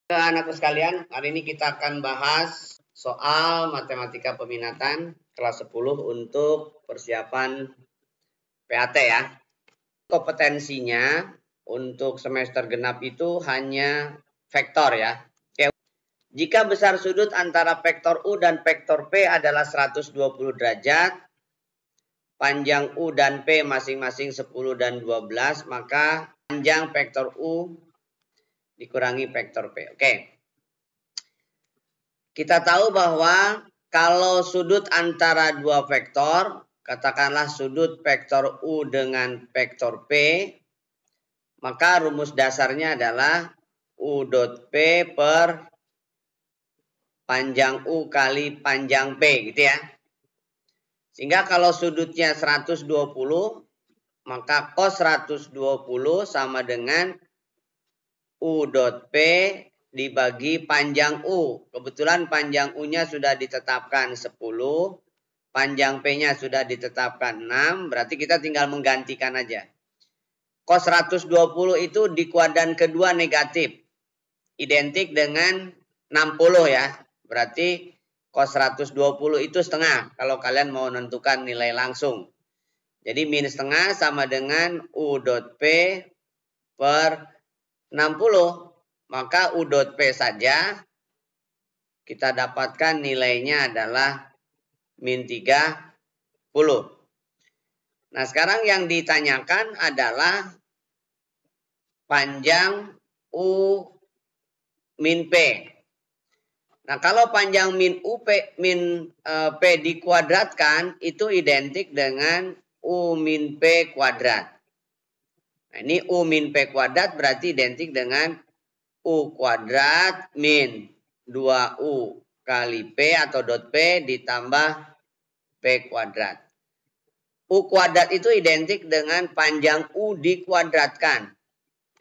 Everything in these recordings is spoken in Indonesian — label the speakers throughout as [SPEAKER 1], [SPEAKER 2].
[SPEAKER 1] Anakku sekalian, hari ini kita akan bahas soal matematika peminatan kelas 10 untuk persiapan PAT ya. Kompetensinya untuk semester genap itu hanya vektor ya. Oke. Jika besar sudut antara vektor U dan vektor P adalah 120 derajat, panjang U dan P masing-masing 10 dan 12, maka panjang vektor U dikurangi vektor P. Oke. Kita tahu bahwa kalau sudut antara dua vektor, katakanlah sudut vektor U dengan vektor P, maka rumus dasarnya adalah U dot P per panjang U kali panjang P gitu ya. Sehingga kalau sudutnya 120, maka cos 120 sama dengan U dot P dibagi panjang U. Kebetulan panjang U-nya sudah ditetapkan 10. Panjang P-nya sudah ditetapkan 6. Berarti kita tinggal menggantikan aja. Cos 120 itu di kuadran kedua negatif. Identik dengan 60 ya. Berarti cos 120 itu setengah. Kalau kalian mau menentukan nilai langsung. Jadi min setengah sama dengan U dot P per 60. Maka U dot P saja kita dapatkan nilainya adalah min 30. Nah sekarang yang ditanyakan adalah panjang U min P. Nah kalau panjang min P dikuadratkan itu identik dengan U min P kuadrat. Nah ini U min P kuadrat berarti identik dengan U kuadrat min 2U kali P atau dot P ditambah P kuadrat. U kuadrat itu identik dengan panjang U dikuadratkan.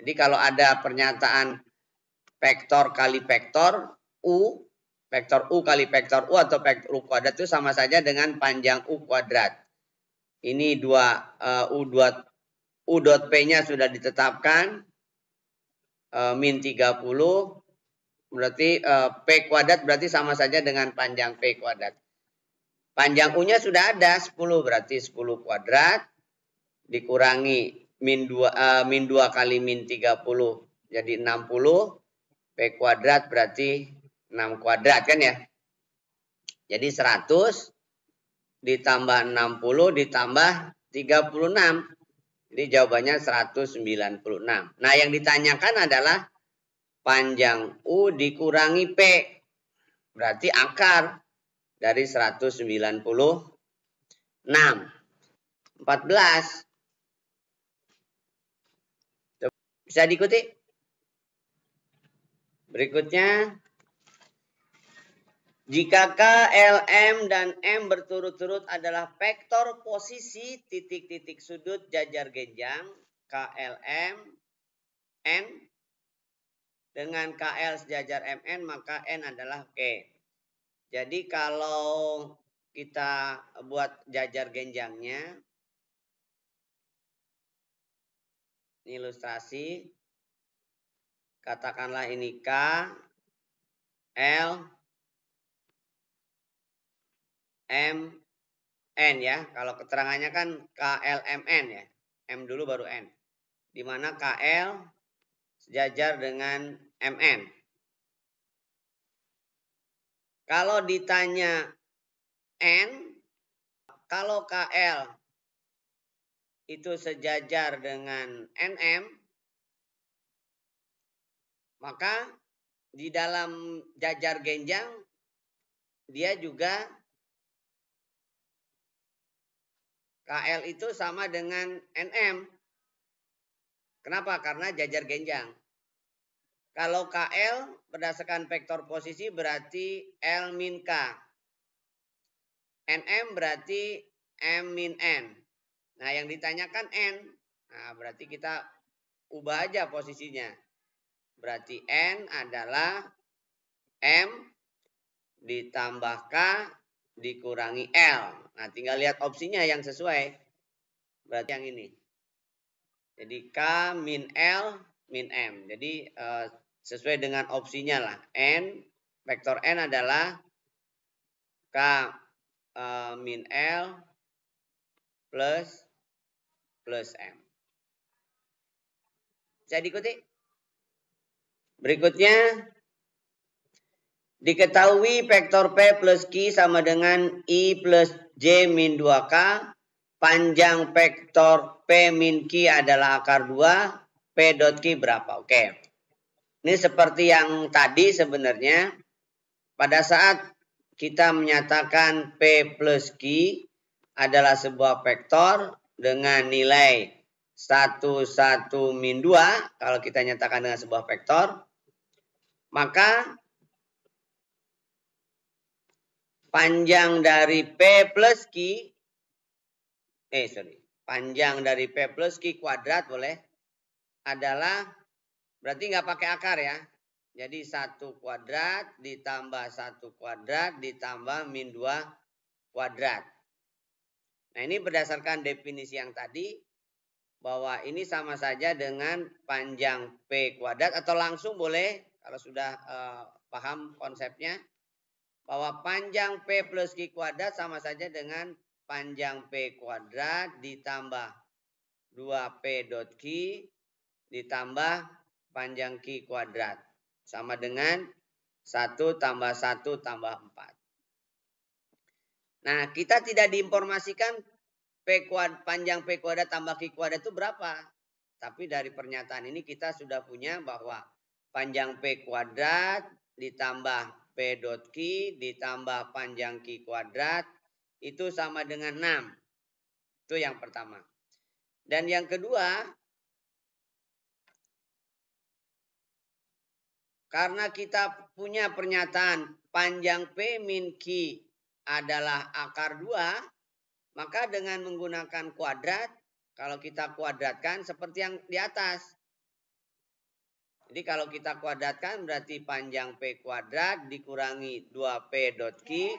[SPEAKER 1] Jadi kalau ada pernyataan vektor kali vektor U, vektor U kali vektor U atau vektor U kuadrat itu sama saja dengan panjang U kuadrat. Ini U dot P-nya sudah ditetapkan. Min 30 berarti P kuadrat berarti sama saja dengan panjang P kuadrat. Panjang U-nya sudah ada 10 berarti 10 kuadrat dikurangi min 2 kali min 30 jadi 60. P kuadrat berarti 6 kuadrat kan ya. Jadi 100 ditambah 60 ditambah 36. Jadi jawabannya 196. Nah yang ditanyakan adalah panjang U dikurangi P. Berarti akar dari 196. 14. Bisa diikuti? Berikutnya. Jika K, L, M, dan M berturut-turut adalah vektor posisi titik-titik sudut jajar genjang KLM N dengan KL sejajar MN maka N adalah K. Jadi kalau kita buat jajar genjangnya, ini ilustrasi, katakanlah ini K, L, M, N ya. Kalau keterangannya kan KLMN ya. M dulu baru N. Di mana KL sejajar dengan MN. Kalau ditanya N, kalau KL itu sejajar dengan NM, maka di dalam jajar genjang dia juga KL itu sama dengan NM. Kenapa? Karena jajar genjang. Kalau KL berdasarkan vektor posisi berarti L min K. NM berarti M min N. Nah yang ditanyakan N. Nah berarti kita ubah aja posisinya. Berarti N adalah M ditambah K dikurangi L. Nah tinggal lihat opsinya yang sesuai. Berarti yang ini. Jadi K min L min M. Jadi sesuai dengan opsinya lah. N, vektor N adalah K min L plus M. Bisa diikuti? Berikutnya, diketahui vektor P plus Q sama dengan I plus J min 2K. Panjang vektor P min Q adalah akar 2. P dot Q berapa? Oke. Ini seperti yang tadi sebenarnya. Pada saat kita menyatakan P plus Q adalah sebuah vektor dengan nilai 1, 1, min 2. Kalau kita nyatakan dengan sebuah vektor, maka panjang dari P plus Q, panjang dari P plus Q kuadrat boleh, adalah, berarti nggak pakai akar ya. Jadi 1 kuadrat ditambah 1 kuadrat ditambah min 2 kuadrat. Nah ini berdasarkan definisi yang tadi, bahwa ini sama saja dengan panjang P kuadrat, atau langsung boleh kalau sudah paham konsepnya, bahwa panjang P plus Q kuadrat sama saja dengan panjang P kuadrat ditambah 2P dot Q ditambah panjang Q kuadrat. Sama dengan 1 tambah 1 tambah 4. Nah, kita tidak diinformasikan panjang P kuadrat tambah Q kuadrat itu berapa. Tapi dari pernyataan ini kita sudah punya bahwa panjang P kuadrat ditambah P dot Q ditambah panjang Q kuadrat itu sama dengan 6. Itu yang pertama. Dan yang kedua, karena kita punya pernyataan panjang P min Q adalah akar 2, maka dengan menggunakan kuadrat, kalau kita kuadratkan seperti yang di atas. Jadi kalau kita kuadratkan berarti panjang P kuadrat dikurangi 2P dot Q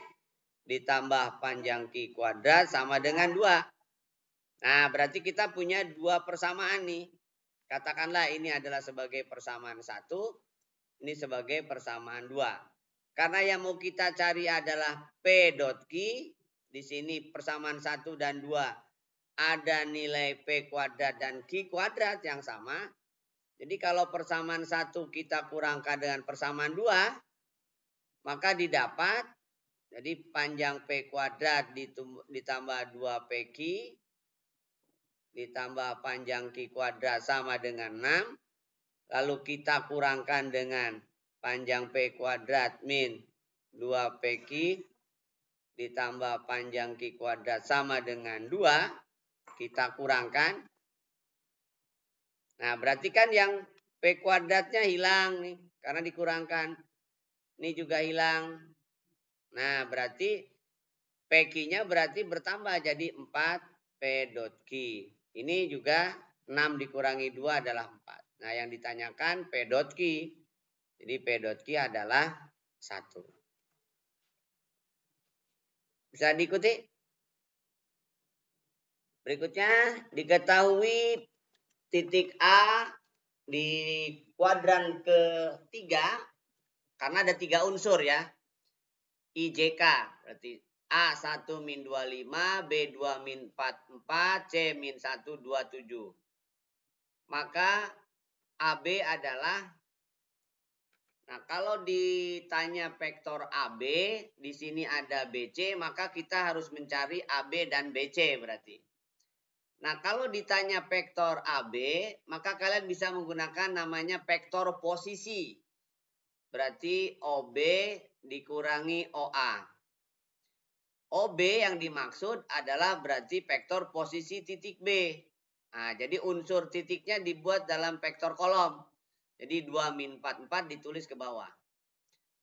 [SPEAKER 1] ditambah panjang Q kuadrat sama dengan 2. Nah berarti kita punya 2 persamaan nih. Katakanlah ini adalah sebagai persamaan 1. Ini sebagai persamaan 2. Karena yang mau kita cari adalah P dot Q. Di sini persamaan 1 dan 2 ada nilai P kuadrat dan Q kuadrat yang sama. Jadi kalau persamaan 1 kita kurangkan dengan persamaan 2, maka didapat, jadi panjang P kuadrat ditambah 2PQ ditambah panjang Q kuadrat sama dengan 6. Lalu kita kurangkan dengan panjang P kuadrat min 2PQ ditambah panjang Q kuadrat sama dengan 2. Kita kurangkan. Nah berarti kan yang P kuadratnya hilang nih. Karena dikurangkan. Ini juga hilang. Nah berarti PQ-nya berarti bertambah jadi 4P dot Q. Ini juga 6 dikurangi 2 adalah 4. Nah yang ditanyakan P dot Q. Jadi P dot Q adalah 1. Bisa diikuti? Berikutnya diketahui titik A di kuadran ketiga, karena ada 3 unsur ya. IJK berarti A1 min 25, B2 min 44, C min 127. Maka AB adalah, nah kalau ditanya vektor AB, di sini ada BC, maka kita harus mencari AB dan BC berarti. Nah kalau ditanya vektor AB, maka kalian bisa menggunakan namanya vektor posisi. Berarti OB dikurangi OA. OB yang dimaksud adalah berarti vektor posisi titik B. Nah, jadi unsur titiknya dibuat dalam vektor kolom. Jadi 2 min 4, 4 ditulis ke bawah.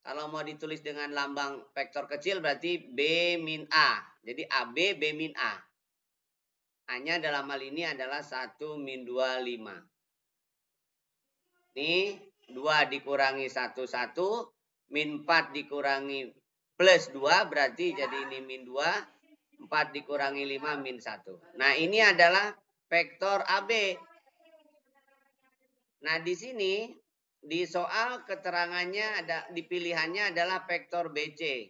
[SPEAKER 1] Kalau mau ditulis dengan lambang vektor kecil berarti B min A. Jadi AB, B min A. A-nya dalam hal ini adalah 1 min 2, 5. Ini 2 dikurangi 1, 1. Min 4 dikurangi plus 2 berarti jadi ini min 2. 4 dikurangi 5 min 1. Nah ini adalah vektor AB. Nah di sini di soal keterangannya ada di pilihannya adalah vektor BC.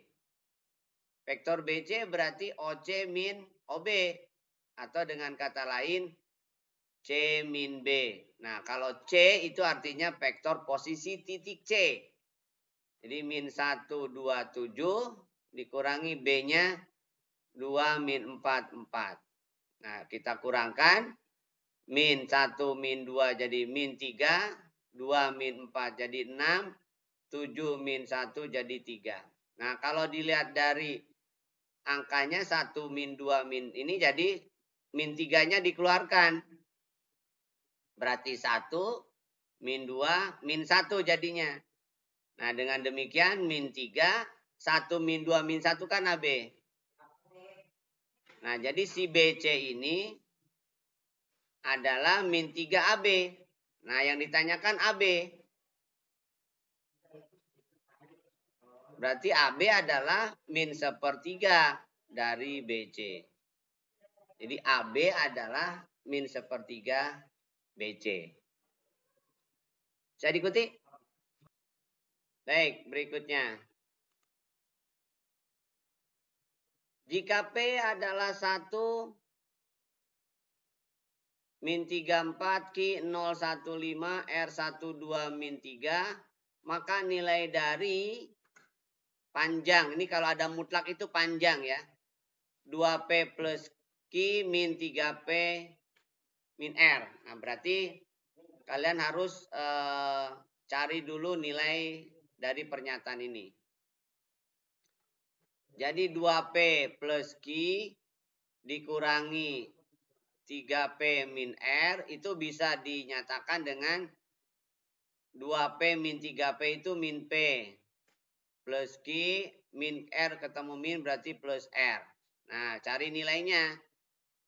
[SPEAKER 1] Vektor BC berarti OC min OB. Atau dengan kata lain C min B. Nah, kalau C itu artinya vektor posisi titik C. Jadi min 1, 2, 7 dikurangi B-nya 2, min 4, 4. Nah, kita kurangkan. Min 1, min 2 jadi min 3. 2, min 4 jadi 6. 7, min 1 jadi 3. Nah, kalau dilihat dari angkanya 1, min 2, min ini jadi min 3-nya dikeluarkan. Berarti 1, min 2, min 1 jadinya. Nah, dengan demikian min 3, 1, min 2, min 1 kan AB. Nah, jadi si BC ini adalah min 3 AB. Nah, yang ditanyakan AB. Berarti AB adalah min 1/3 dari BC. Jadi AB adalah min 1/3 BC. Bisa diikuti? Baik, berikutnya. Jika P adalah 1, min 34, Q 015, R12, min 3, maka nilai dari panjang, ini kalau ada mutlak itu panjang ya, 2P plus Q min 3P min R. Nah, berarti kalian harus cari dulu nilai dari pernyataan ini. Jadi 2P plus Q dikurangi 3P min R itu bisa dinyatakan dengan 2P min 3P itu min P. Plus Q min R ketemu min berarti plus R. Nah, cari nilainya.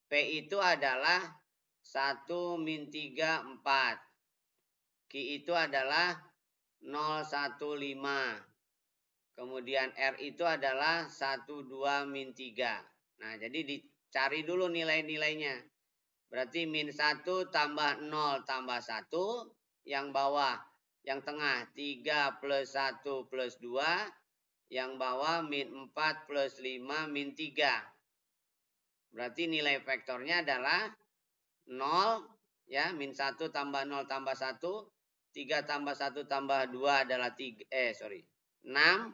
[SPEAKER 1] P itu adalah 1 min 3, 4. Q itu adalah 015. Kemudian R itu adalah 1, 2, min 3. Nah, jadi dicari dulu nilai-nilainya. Berarti min 1 tambah 0 tambah 1. Yang bawah, yang tengah 3 plus 1 plus 2. Yang bawah min 4 plus 5 min 3. Berarti nilai vektornya adalah 0. Ya, min 1 tambah 0 tambah 1. 3 tambah 1 tambah 2 adalah 6.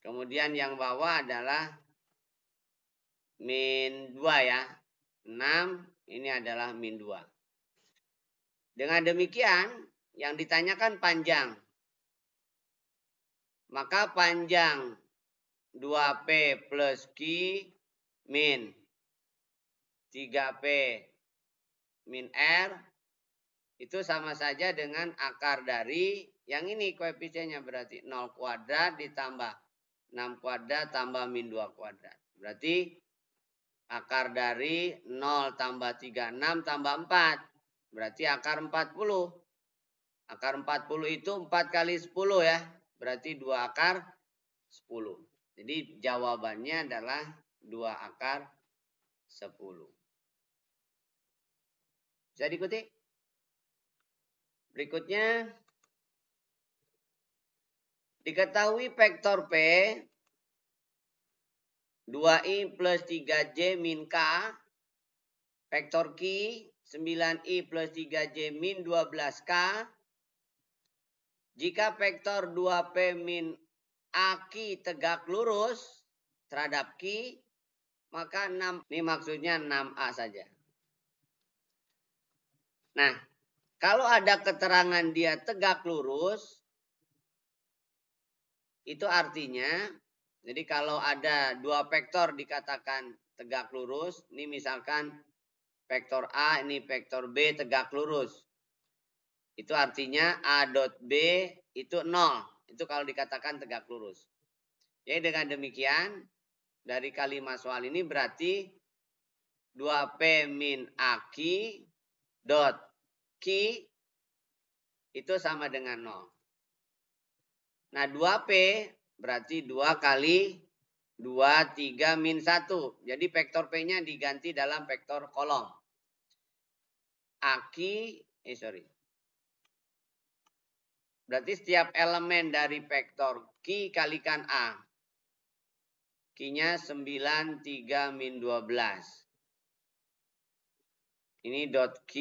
[SPEAKER 1] Kemudian yang bawah adalah min 2 ya. 6 ini adalah min 2. Dengan demikian yang ditanyakan panjang. Maka panjang 2P plus Q min 3P min R itu sama saja dengan akar dari yang ini koefisiennya berarti 0 kuadrat ditambah 6 kuadrat tambah min 2 kuadrat. Berarti akar dari 0 tambah 36 tambah 4. Berarti akar 40. Akar 40 itu 4 kali 10 ya. Berarti 2 akar 10. Jadi jawabannya adalah 2 akar 10. Bisa diikuti? Berikutnya. Diketahui vektor P 2I plus 3J min K. Vektor Q 9I plus 3J min 12K. Jika vektor 2P min AK tegak lurus terhadap Q, maka 6, ini maksudnya 6A saja. Nah, kalau ada keterangan dia tegak lurus, itu artinya, jadi kalau ada dua vektor dikatakan tegak lurus, ini misalkan vektor A, ini vektor B tegak lurus. Itu artinya A dot B itu 0. Itu kalau dikatakan tegak lurus. Jadi dengan demikian, dari kalimat soal ini berarti 2P min AK dot Q itu sama dengan 0. Nah 2P berarti 2 kali 2, 3, min 1. Jadi vektor P-nya diganti dalam vektor kolom. Berarti setiap elemen dari vektor Q kalikan A. Q-nya 9, 3, min 12. Ini dot Q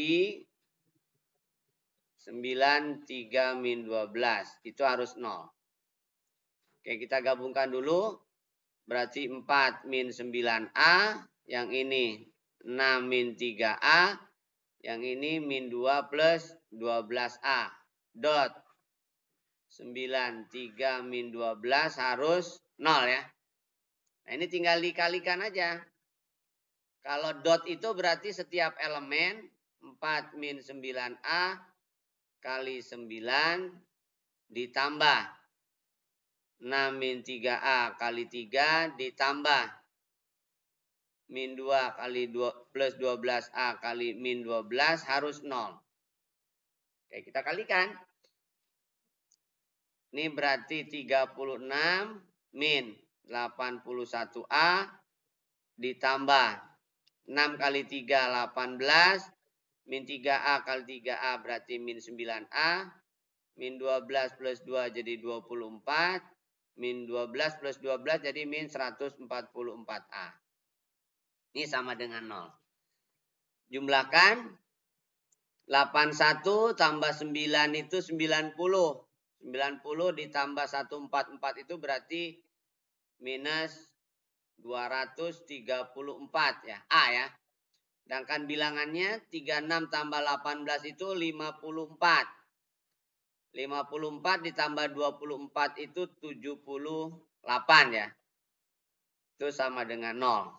[SPEAKER 1] 9, 3, min 12. Itu harus 0. Oke, kita gabungkan dulu. Berarti 4 min 9A. Yang ini 6 min 3A. Yang ini min 2 plus 12A. Dot 9, 3, min 12 harus 0 ya. Nah ini tinggal dikalikan aja. Kalau dot itu berarti setiap elemen 4 min 9A kali 9 ditambah 6 min 3A kali 3 ditambah min 2 kali 2 plus 12A kali min 12 harus 0. Oke, kita kalikan. Ini berarti 36 min 81A ditambah 6 kali 3 18 min 3A kali 3A berarti min 9A. Min 12 plus 2 jadi 24. Min 12 plus 12 jadi min 144A. Ini sama dengan 0. Jumlahkan 81 tambah 9 itu 90. 90 ditambah 144 itu berarti minus 234 ya. A ya. Sedangkan bilangannya 36 tambah 18 itu 54. 54 ditambah 24 itu 78 ya. Itu sama dengan 0.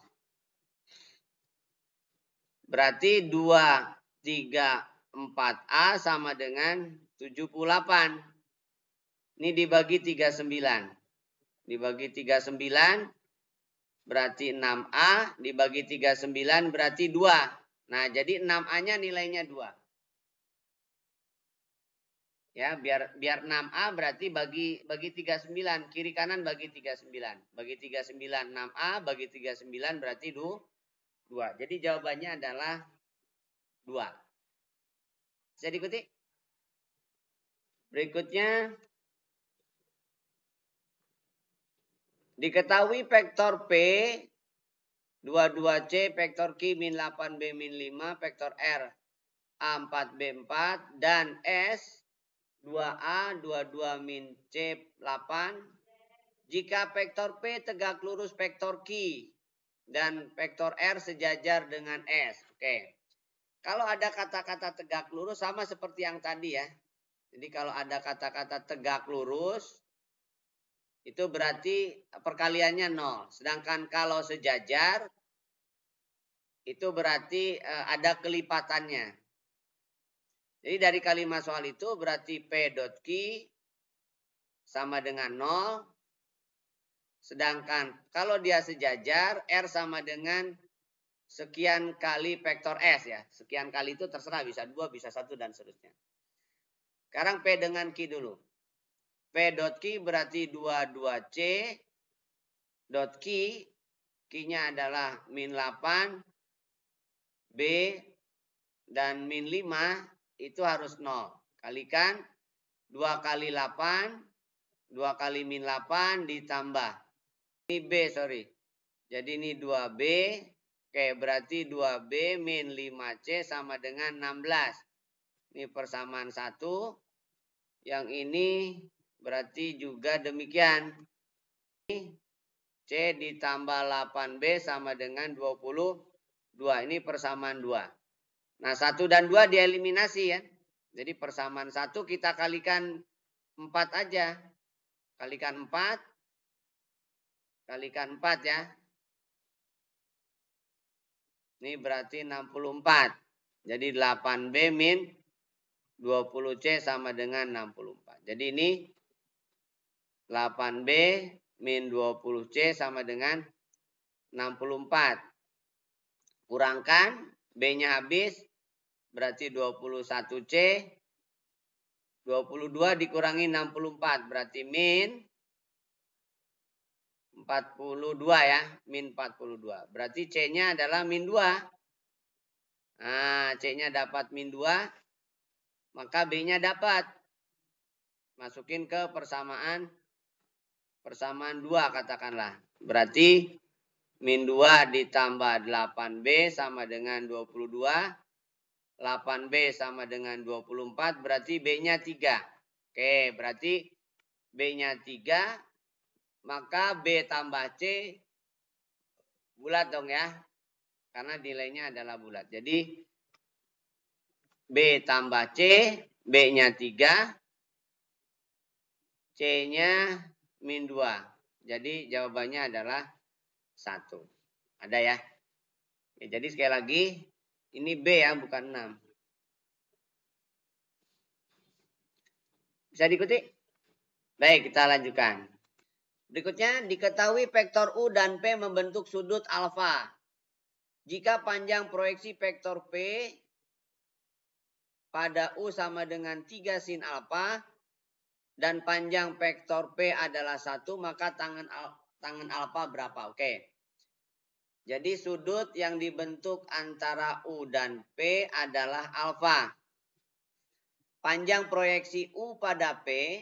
[SPEAKER 1] Berarti 2, 3, 4A sama dengan 78. Ini dibagi 39. Dibagi 39 berarti 6A. Dibagi 39 berarti 2. Nah jadi 6A-nya nilainya 2. Ya, biar 6A berarti bagi 39. Kiri kanan bagi 39. Bagi 39 6A, bagi 39 berarti 2. Jadi jawabannya adalah 2. Bisa diikuti? Berikutnya. Diketahui vektor P 22C, vektor Q min 8B min 5, vektor R A4B 4, dan S 2A 22 min C 8. Jika vektor P tegak lurus vektor Q dan vektor R sejajar dengan S. Oke. Kalau ada kata-kata tegak lurus sama seperti yang tadi ya. Jadi kalau ada kata-kata tegak lurus itu berarti perkaliannya 0. Sedangkan kalau sejajar itu berarti ada kelipatannya. Jadi dari kalimat soal itu berarti P.Q sama dengan 0. Sedangkan kalau dia sejajar R sama dengan sekian kali vektor S ya. Sekian kali itu terserah, bisa 2, bisa 1 dan seterusnya. Sekarang P dengan Q dulu. P.Q berarti 22C dot Q. Q-nya adalah min 8. B dan min 5 itu harus 0. Kalikan 2 kali 8. 2 kali min 8 ditambah. Ini B, sorry. Jadi ini 2B. Oke, berarti 2B min 5C sama dengan 16. Ini persamaan 1. Yang ini berarti juga demikian. C ditambah 8B sama dengan 22. Ini persamaan 2. Nah 1 dan 2 dieliminasi ya. Jadi persamaan 1 kita kalikan 4 aja. Kalikan 4. Kalikan 4 ya. Ini berarti 64. Jadi 8B min 20C sama dengan 64. Jadi ini 8B min 20C sama dengan 64. Kurangkan, B-nya habis, berarti 21C. 22 dikurangi 64, berarti min 42 ya. Min 42. Berarti C-nya adalah min 2. Nah, C-nya dapat min 2. Maka B-nya dapat. Masukin ke persamaan 2 katakanlah. Berarti min 2 ditambah 8B sama dengan 22. 8B sama dengan 24. Berarti B-nya 3. Oke, berarti B-nya 3. Maka B tambah C bulat dong ya. Karena nilainya adalah bulat. Jadi B tambah C. B-nya 3. C-nya min 2. Jadi jawabannya adalah 1. Ada ya? Oke, jadi sekali lagi. Ini B ya, bukan 6. Bisa diikuti? Baik, kita lanjutkan. Berikutnya, diketahui vektor U dan P membentuk sudut alfa. Jika panjang proyeksi vektor P pada U sama dengan 3 sin alfa, dan panjang vektor P adalah 1, maka tangen alfa berapa? Oke. Jadi sudut yang dibentuk antara U dan P adalah alfa. Panjang proyeksi U pada P.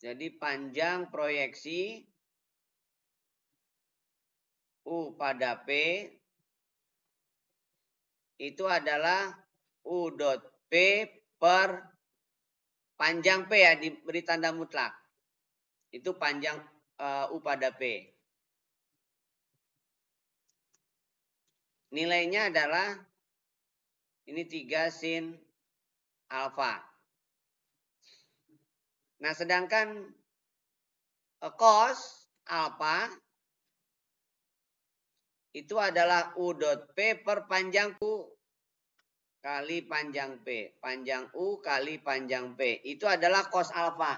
[SPEAKER 1] Jadi panjang proyeksi U pada P itu adalah U dot P per panjang P ya, diberi tanda mutlak. Itu panjang U pada P. Nilainya adalah ini 3 sin alfa. Nah, sedangkan cos alfa itu adalah U dot P per panjang U kali panjang P. Panjang U kali panjang P. Itu adalah cos alfa.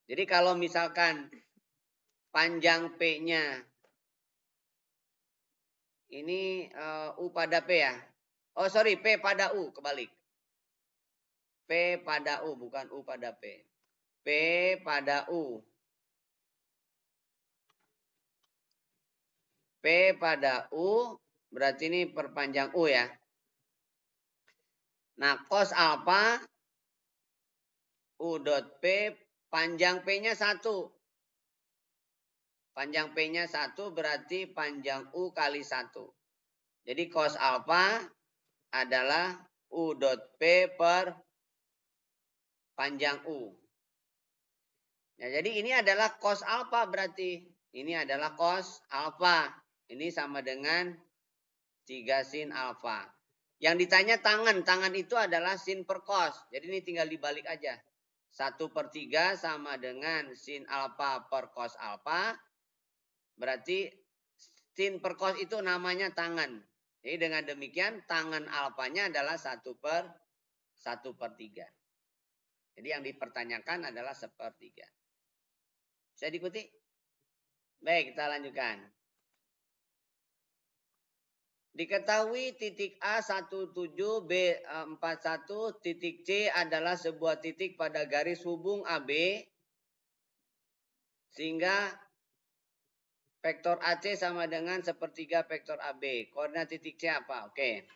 [SPEAKER 1] Jadi kalau misalkan panjang P-nya ini U pada P ya. Oh sorry, P pada U, kebalik. P pada U, bukan U pada P. P pada U. P pada U, berarti ini perpanjang U ya. Nah, cos alfa U dot P, panjang P-nya 1. Panjang P-nya 1 berarti panjang U kali 1. Jadi cos alfa adalah U dot P per panjang U. Nah, jadi ini adalah cos alfa berarti. Ini adalah cos alfa. Ini sama dengan 3 sin alfa. Yang ditanya tangan. Tangan itu adalah sin per cos. Jadi ini tinggal dibalik aja. 1/3 sama dengan sin alfa per cos alfa. Berarti sin per cos itu namanya tangan. Jadi dengan demikian tangan alfanya adalah 1/3. Jadi yang dipertanyakan adalah 1/3. Bisa diikuti? Baik, kita lanjutkan. Diketahui titik A 17, B 41, titik C adalah sebuah titik pada garis hubung AB. Sehingga vektor AC sama dengan 1/3 vektor AB. Koordinat titik C apa? Oke.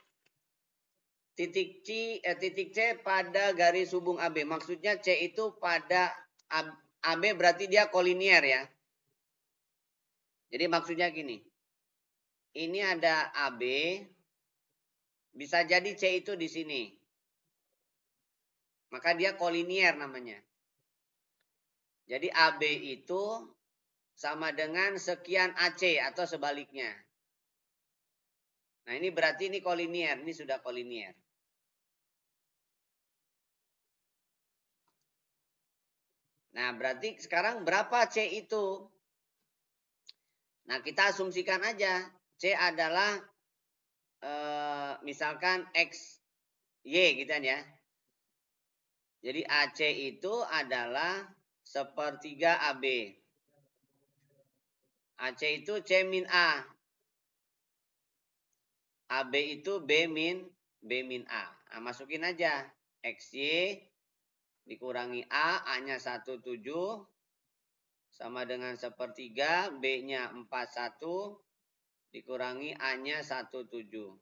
[SPEAKER 1] Titik C pada garis hubung AB. Maksudnya C itu pada AB berarti dia kolinier ya. Jadi maksudnya gini. Ini ada AB. Bisa jadi C itu di sini. Maka dia kolinier namanya. Jadi AB itu sama dengan sekian AC atau sebaliknya. Nah ini berarti ini kolinier. Ini sudah kolinier. Nah berarti sekarang berapa C itu? Nah kita asumsikan aja. C adalah misalkan X, Y gitu kan ya. Jadi AC itu adalah 1/3 AB. AC itu C min A. AB itu B min A. Nah, masukin aja. XY dikurangi A. A-nya 17. Sama dengan 1/3. B-nya 41. Dikurangi A-nya 17.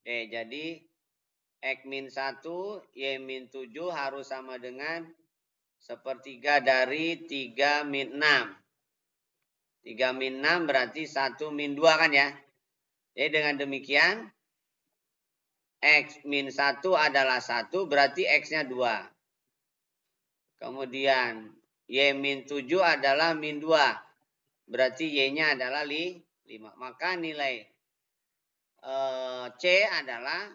[SPEAKER 1] Oke, jadi X min 1, Y min 7 harus sama dengan sepertiga dari 3 min 6. 3 min 6 berarti 1 min 2 kan ya. Jadi dengan demikian, X min 1 adalah 1, berarti X-nya 2. Kemudian, Y min 7 adalah min 2. Berarti Y-nya adalah 5. Maka nilai C adalah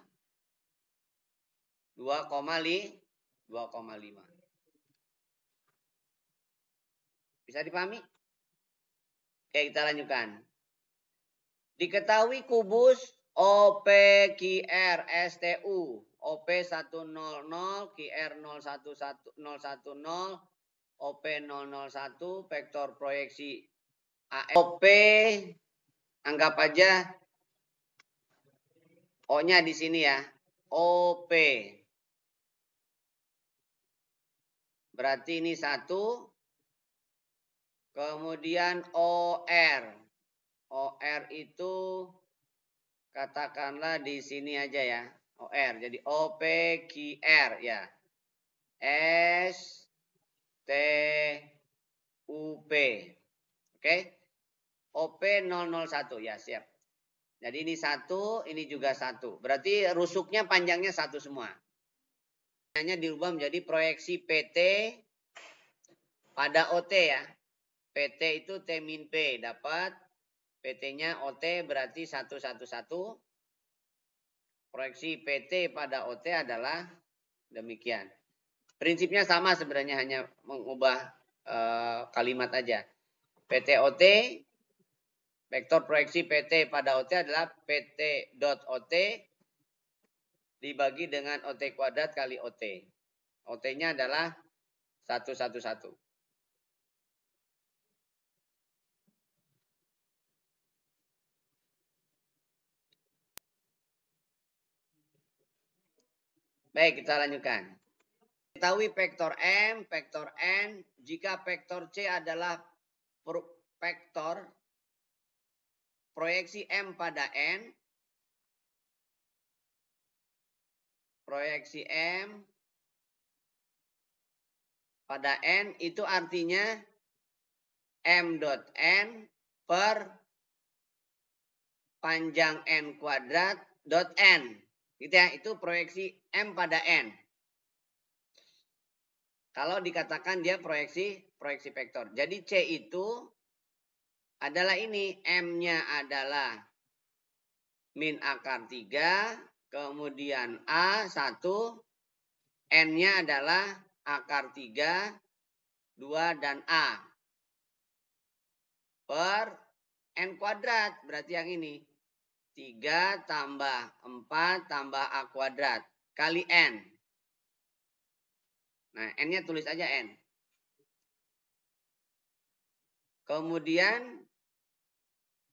[SPEAKER 1] 2,5. Bisa dipahami? Oke, kita lanjutkan. Diketahui kubus OPQR STU OP 100 QR 010 OP 001 vektor proyeksi OP anggap aja O-nya di sini ya. OP. Berarti ini 1. Kemudian OR. OR itu katakanlah di sini aja ya. OR. Jadi OPQR ya. S T U P. Oke. OP 001 ya, siap. Jadi ini 1, ini juga 1. Berarti rusuknya panjangnya 1 semua. Hanya dirubah menjadi proyeksi PT pada OT ya. PT itu T min P. Dapat PT-nya OT berarti 111. Proyeksi PT pada OT adalah demikian. Prinsipnya sama sebenarnya, hanya mengubah kalimat aja. PT OT, vektor proyeksi PT pada OT adalah PT dot OT dibagi dengan OT kuadrat kali OT. OT-nya adalah 111. Baik, kita lanjutkan. Ketahui vektor M, vektor N, jika vektor C adalah vektor proyeksi M pada N, proyeksi M pada N itu artinya M dot N per panjang N kuadrat dot N. Gitu ya, itu proyeksi M pada N. Kalau dikatakan dia proyeksi vektor. Jadi C itu adalah ini, M-nya adalah min akar 3, kemudian A1, N-nya adalah akar 3, 2, dan A. Per N kuadrat, berarti yang ini. 3 tambah 4 tambah A kuadrat, kali N. Nah, N-nya tulis aja N. Kemudian,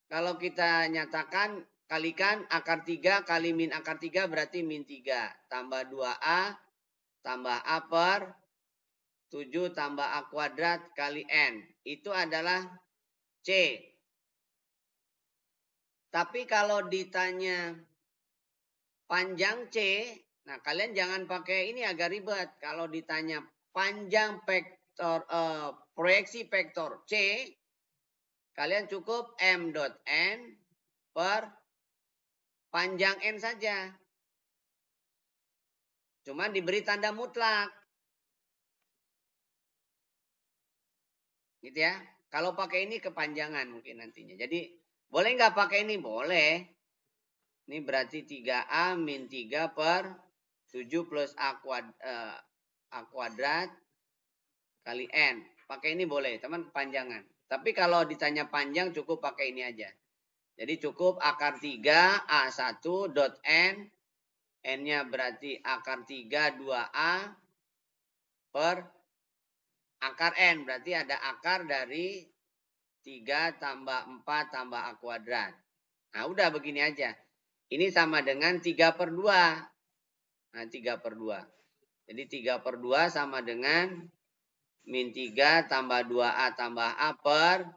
[SPEAKER 1] kalau kita nyatakan, kalikan akar 3 kali min akar 3 berarti min 3. Tambah 2A, tambah A per 7 tambah A kuadrat kali N. Itu adalah C. Tapi kalau ditanya panjang C, nah kalian jangan pakai ini, agak ribet. Kalau ditanya panjang vektor proyeksi vektor C, kalian cukup M dot N per panjang N saja. Cuman diberi tanda mutlak. Gitu ya. Kalau pakai ini kepanjangan mungkin nantinya. Jadi boleh nggak pakai ini? Boleh. Ini berarti 3A min 3 per 7 plus A kuadrat kali N. Pakai ini boleh, teman, kepanjangan. Tapi kalau ditanya panjang cukup pakai ini aja. Jadi cukup akar 3 A1 dot N. N-nya berarti akar 3 2A per akar N. Berarti ada akar dari 3 tambah 4 tambah A kuadrat. Nah udah begini aja. Ini sama dengan 3 per 2. Nah 3 per 2. Jadi 3 per 2 sama dengan min 3 tambah 2A tambah A per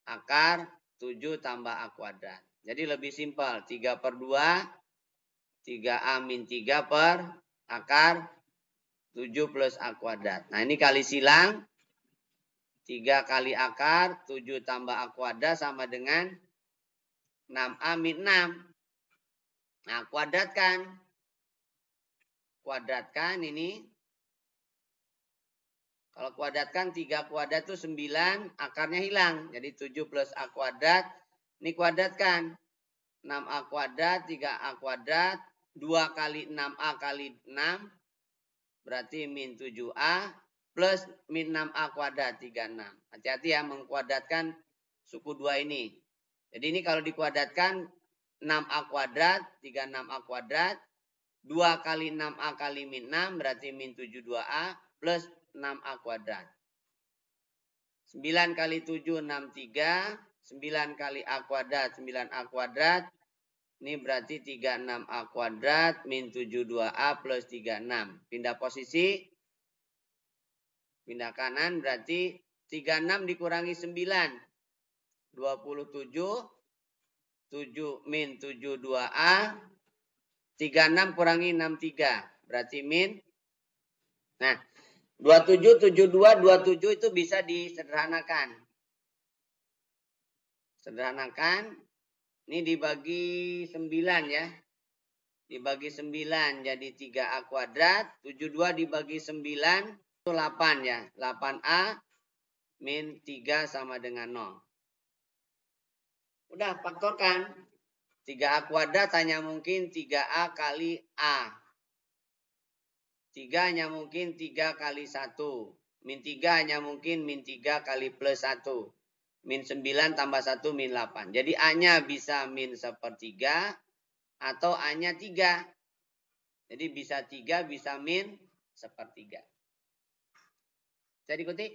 [SPEAKER 1] akar 7 tambah A kuadrat. Jadi lebih simpel. 3 per 2 3A min 3 per akar 7 plus A kuadrat. Nah ini kali silang. 3 kali akar 7 tambah A kuadrat sama dengan 6A min 6. Nah kuadratkan. Kuadratkan ini. Kalau kuadratkan 3 kuadrat itu 9. Akarnya hilang. Jadi 7 plus A kuadrat. Ini kuadratkan. 6A kuadrat, 3A kuadrat. 2 kali 6A kali 6. Berarti min 7A. Plus min 6A kuadrat 36. Hati-hati ya mengkuadratkan suku 2 ini. Jadi ini kalau dikuadratkan 6A kuadrat, 36A kuadrat. 2 kali 6A kali min 6 berarti min 72A plus 6A kuadrat. 9 kali 7, 63. 9 kali A kuadrat, 9A kuadrat. Ini berarti 36A kuadrat min 72A plus 36. Pindah posisi. Pindah kanan berarti 36 dikurangi 9. 27. 7 min 72A. 36 kurangi 63. Berarti min. Nah 27, 72, 27 itu bisa disederhanakan. Sederhanakan. Ini dibagi 9 ya. Dibagi 9 jadi 3A kuadrat. 72 dibagi 9. 8 ya. 8A min 3 sama dengan 0. Udah faktorkan. 3A kuadrat hanya mungkin 3A kali A. 3 hanya mungkin 3 kali 1. Min 3 hanya mungkin min 3 kali plus 1. Min 9 tambah 1 min 8. Jadi A-nya bisa min 1/3 atau A-nya 3. Jadi bisa 3 bisa min 1/3. Bisa diikuti?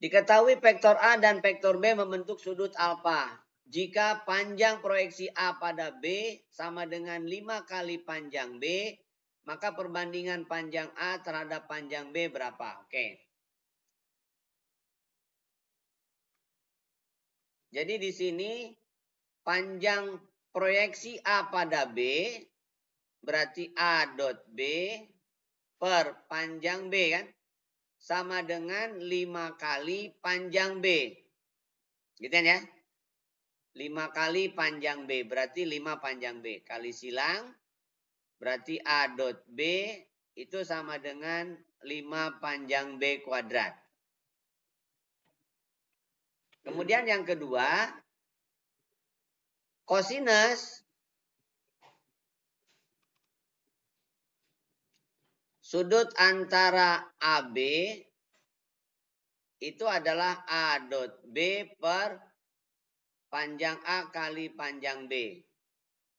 [SPEAKER 1] Diketahui vektor A dan vektor B membentuk sudut alfa. Jika panjang proyeksi A pada B sama dengan 5 kali panjang B, maka perbandingan panjang A terhadap panjang B berapa? Oke. Jadi di sini panjang proyeksi A pada B berarti A dot B per panjang B kan sama dengan 5 kali panjang B. Gitu kan ya? 5 kali panjang B berarti 5 panjang B kali silang berarti A dot B itu sama dengan 5 panjang B kuadrat. Kemudian yang kedua, kosinus sudut antara AB itu adalah A dot B per panjang A kali panjang B.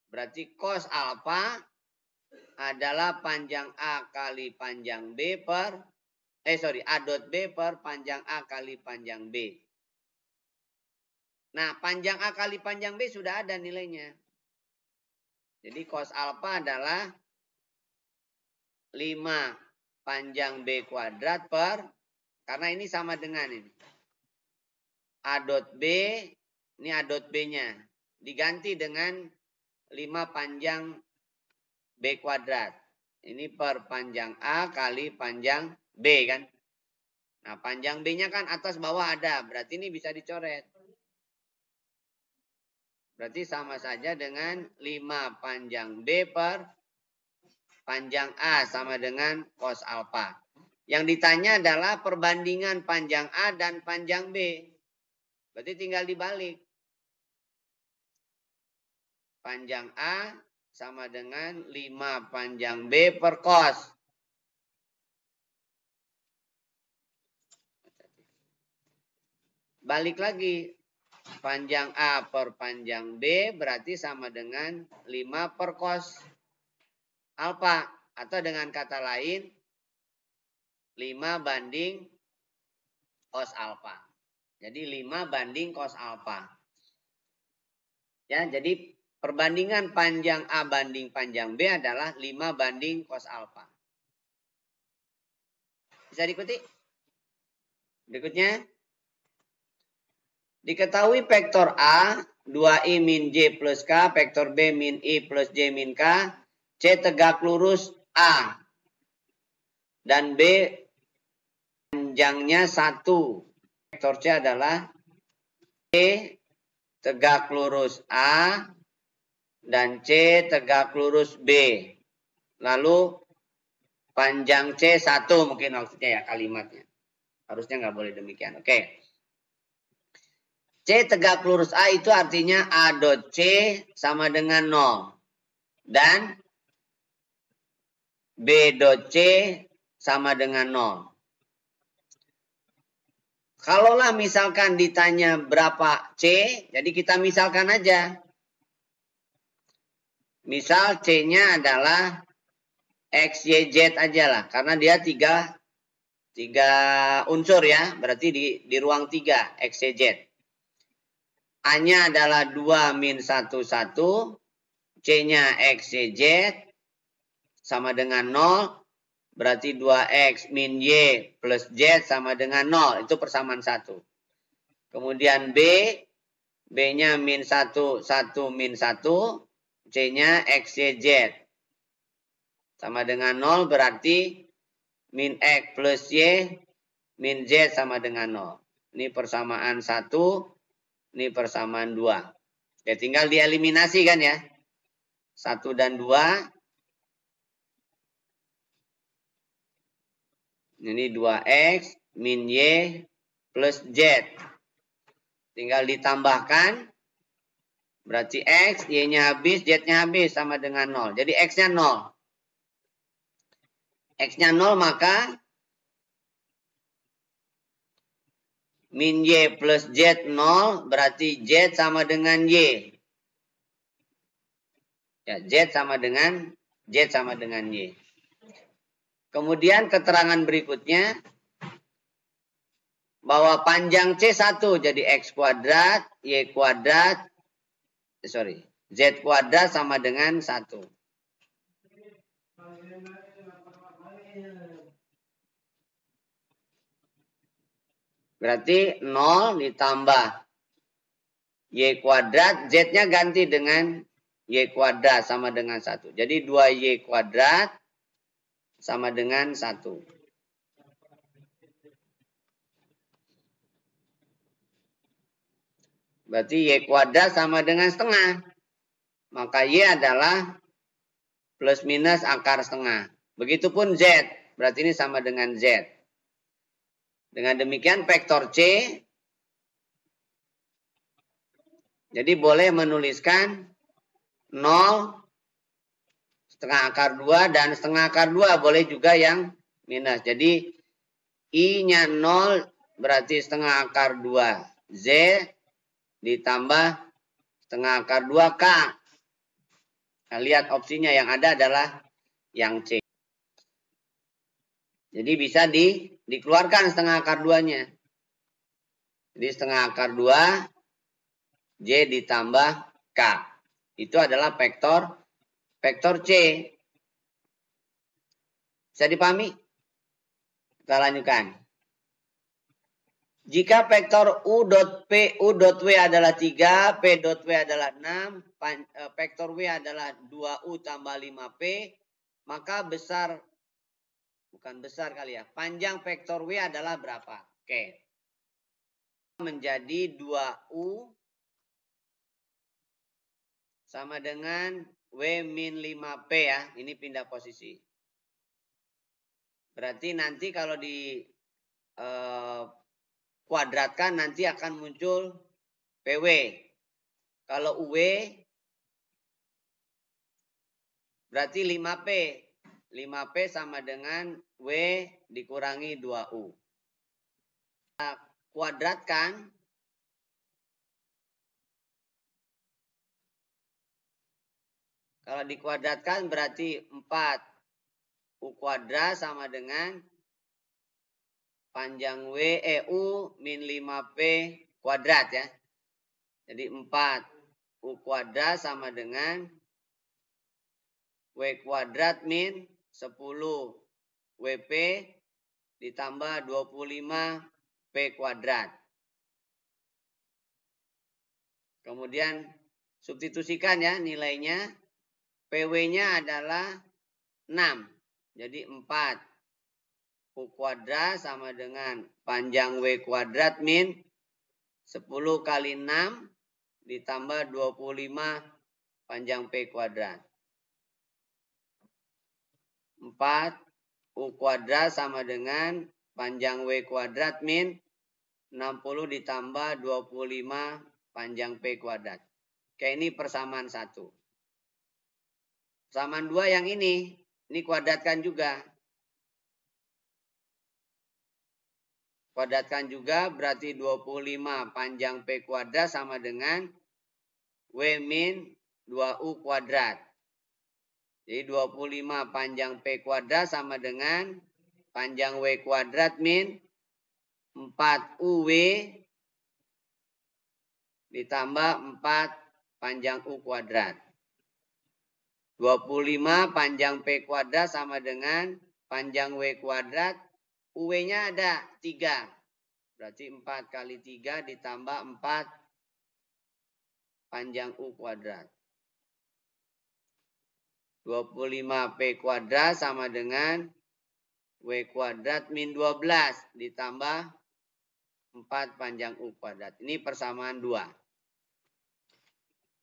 [SPEAKER 1] Berarti cos alfa adalah panjang A kali panjang B per A dot B per panjang A kali panjang B. Nah, panjang A kali panjang B sudah ada nilainya. Jadi cos alfa adalah 5 panjang B kuadrat per, karena ini sama dengan ini. A dot B, ini A dot B-nya. Diganti dengan 5 panjang B kuadrat. Ini per panjang A kali panjang B kan. Nah panjang B-nya kan atas bawah ada. Berarti ini bisa dicoret. Berarti sama saja dengan 5 panjang B per panjang A sama dengan cos alfa. Yang ditanya adalah perbandingan panjang A dan panjang B. Berarti tinggal dibalik. Panjang A sama dengan 5 panjang B per cos. Balik lagi. Panjang A per panjang B berarti sama dengan 5 per cos alfa. Atau dengan kata lain 5 banding cos alfa. Jadi 5 banding cos alfa. Ya, jadi perbandingan panjang A banding panjang B adalah 5 banding cos alfa. Bisa diikuti? Berikutnya. Diketahui vektor A 2I min J plus K, vektor B min I plus J min K, C tegak lurus A, dan B panjangnya 1. Vektor C adalah C tegak lurus A, dan C tegak lurus B. Lalu panjang C 1 mungkin maksudnya ya kalimatnya. Harusnya nggak boleh demikian. Oke. C tegak lurus A itu artinya A dot C sama dengan 0. Dan B dot C sama dengan 0. Kalaulah misalkan ditanya berapa C, jadi kita misalkan aja. Misal C-nya adalah X, Y, Z aja lah. Karena dia tiga unsur ya. Berarti di ruang 3, X, Y, Z. A-nya adalah 2 min 1, 1. C-nya X, Y, Z. Sama dengan 0. Berarti 2X min Y plus Z sama dengan 0. Itu persamaan 1. Kemudian B. B-nya min 1, 1 min 1. C-nya X, Y, Z. Sama dengan 0 berarti min X plus Y min Z sama dengan 0. Ini persamaan 1. Ini persamaan 2. Ya tinggal dieliminasi kan ya. 1 dan 2. Ini 2X min Y plus Z. Tinggal ditambahkan. Berarti X, Y-nya habis, Z-nya habis sama dengan 0. Jadi X-nya 0. X-nya 0 maka min Y plus Z 0 berarti Z sama dengan Y. Ya, Z sama dengan Y. Kemudian keterangan berikutnya bahwa panjang C 1 jadi X kuadrat, Y kuadrat, Z kuadrat sama dengan 1. Berarti 0 ditambah Y kuadrat, Z-nya ganti dengan Y kuadrat sama dengan 1. Jadi 2Y kuadrat sama dengan 1. Berarti Y kuadrat sama dengan setengah. Maka Y adalah plus minus akar setengah. Begitupun Z. Berarti ini sama dengan Z. Dengan demikian vektor C. Jadi boleh menuliskan 0, setengah akar 2, dan setengah akar 2. Boleh juga yang minus. Jadi I-nya 0 berarti setengah akar 2 Z ditambah setengah akar 2 K. Nah, lihat opsinya yang ada adalah yang C. Jadi bisa dikeluarkan setengah akar 2-nya. Jadi setengah akar 2 J ditambah K. Itu adalah vektor C. Bisa dipahami? Kita lanjutkan. Jika vektor U dot P, U dot W adalah 3, P dot W adalah 6, vektor W adalah 2U tambah 5P, maka panjang vektor W adalah berapa? Oke. Menjadi 2U sama dengan W min 5P ya. Ini pindah posisi. Berarti nanti kalau di kuadratkan nanti akan muncul PW. Kalau UW berarti 5P. 5P sama dengan W dikurangi 2U. Kita kuadratkan. Kalau dikuadratkan berarti 4U kuadrat sama dengan panjang U min 5P kuadrat ya. Jadi 4U kuadrat sama dengan W kuadrat min 10 WP ditambah 25P kuadrat. Kemudian substitusikan ya nilainya. PW-nya adalah 6. Jadi 4 U kuadrat sama dengan panjang W kuadrat min 10 kali 6 ditambah 25 panjang P kuadrat. 4 U kuadrat sama dengan panjang W kuadrat min 60 ditambah 25 panjang P kuadrat. Oke, ini persamaan 1. Persamaan 2 yang ini kuadratkan juga. Kuadratkan juga berarti 25 panjang P kuadrat sama dengan W min 2U kuadrat. Jadi 25 panjang P kuadrat sama dengan panjang W kuadrat min 4UW ditambah 4 panjang U kuadrat. 25 panjang P kuadrat sama dengan panjang W kuadrat. UW-nya ada 3. Berarti 4 kali 3 ditambah 4 panjang U kuadrat. 25 P kuadrat sama dengan W kuadrat min 12 ditambah 4 panjang U kuadrat. Ini persamaan 2.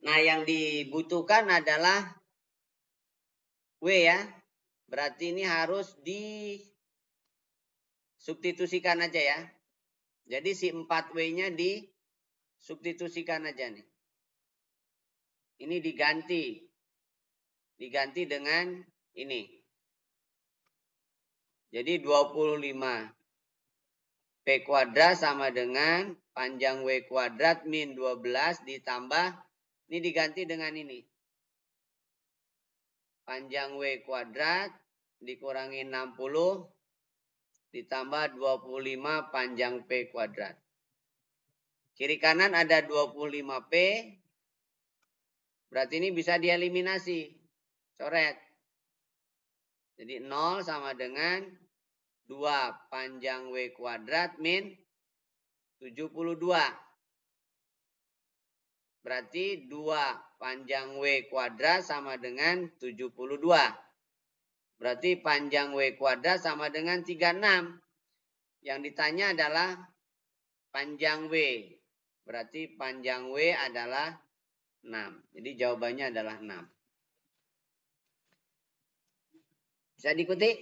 [SPEAKER 1] Nah, yang dibutuhkan adalah W ya. Berarti ini harus disubstitusikan aja ya. Jadi si 4W-nya disubstitusikan aja nih. Ini diganti. Diganti dengan ini. Jadi 25 P kuadrat sama dengan panjang W kuadrat min 12 ditambah, ini diganti dengan ini. Panjang W kuadrat dikurangi 60 ditambah 25 panjang P kuadrat. Kiri kanan ada 25P. Berarti ini bisa dieliminasi. Coret. Jadi 0 sama dengan 2 panjang W kuadrat min 72. Berarti 2 panjang W kuadrat sama dengan 72. Berarti panjang W kuadrat sama dengan 36. Yang ditanya adalah panjang W. Berarti panjang W adalah 6. Jadi jawabannya adalah 6. Bisa diikuti?